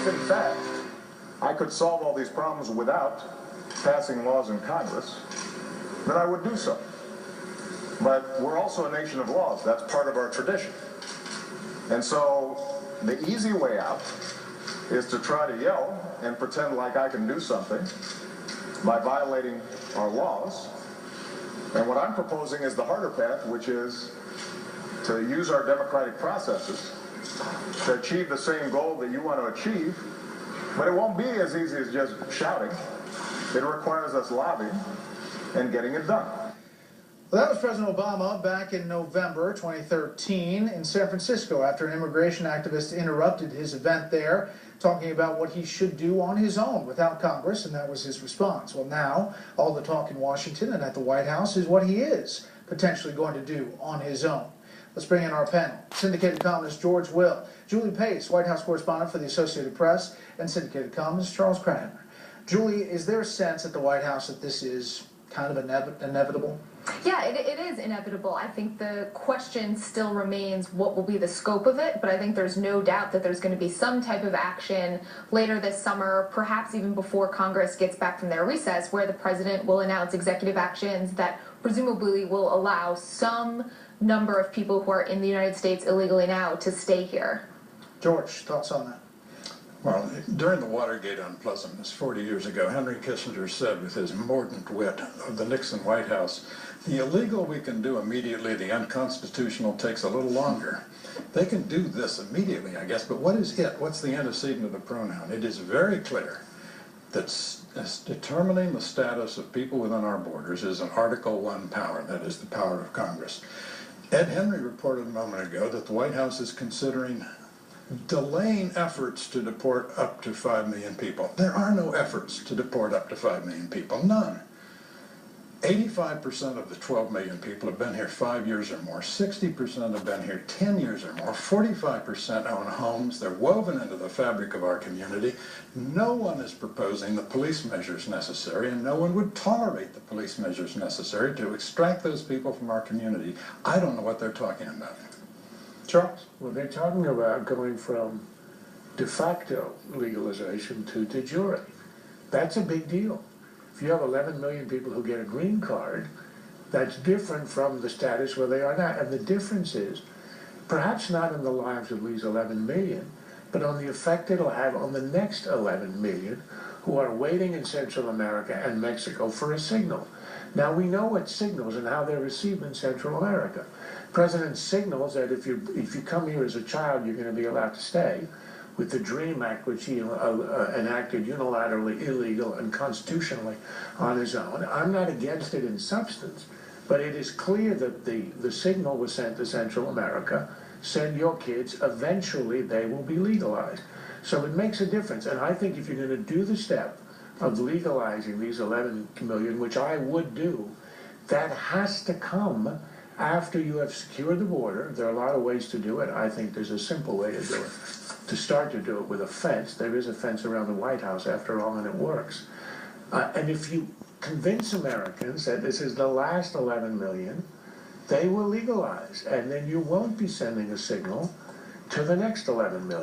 if in fact I could solve all these problems without passing laws in Congress, then I would do so. But we're also a nation of laws. That's part of our tradition. And so the easy way out is to try to yell and pretend like I can do something by violating our laws. And what I'm proposing is the harder path, which is to use our democratic processes to achieve the same goal that you want to achieve. But it won't be as easy as just shouting. It requires us lobbying and getting it done. Well, that was President Obama back in November 2013 in San Francisco after an immigration activist interrupted his event there, talking about what he should do on his own without Congress, and that was his response. Well, now all the talk in Washington and at the White House is what he is potentially going to do on his own. Let's bring in our panel. Syndicated columnist George Will, Julie Pace, White House correspondent for the Associated Press, and syndicated columnist Charles Kramer. Julie, is there a sense at the White House that this is kind of inevitable? Yeah, it is inevitable. I think the question still remains what will be the scope of it, but I think there's no doubt that there's going to be some type of action later this summer, perhaps even before Congress gets back from their recess, where the president will announce executive actions that presumably will allow some number of people who are in the United States illegally now to stay here. George, thoughts on that? Well, during the Watergate unpleasantness 40 years ago, Henry Kissinger said with his mordant wit of the Nixon White House, the illegal we can do immediately, the unconstitutional takes a little longer. They can do this immediately, I guess, but what is it? What's the antecedent of the pronoun? It is very clear that determining the status of people within our borders is an Article I power, that is the power of Congress. Ed Henry reported a moment ago that the White House is considering delaying efforts to deport up to 5 million people. There are no efforts to deport up to 5 million people, none. 85% of the 12 million people have been here 5 years or more, 60% have been here 10 years or more, 45% own homes, they're woven into the fabric of our community. No one is proposing the police measures necessary, and no one would tolerate the police measures necessary to extract those people from our community. I don't know what they're talking about. Charles? Well, they're talking about going from de facto legalization to de jure. That's a big deal. If you have 11 million people who get a green card, that's different from the status where they are now. And the difference is, perhaps not in the lives of these 11 million, but on the effect it'll have on the next 11 million who are waiting in Central America and Mexico for a signal. Now, we know what signals and how they're received in Central America. President signals that if you come here as a child, you're going to be allowed to stay. With the DREAM Act, which he enacted unilaterally, illegal, and constitutionally on his own. I'm not against it in substance, but it is clear that the signal was sent to Central America, send your kids, eventually they will be legalized. So it makes a difference, and I think if you're going to do the step of legalizing these 11 million, which I would do, that has to come after you have secured the border. There are a lot of ways to do it. I think there's a simple way to do it. To start to do it with a fence. There is a fence around the White House, after all, and it works. And if you convince Americans that this is the last 11 million, they will legalize. And then you won't be sending a signal to the next 11 million.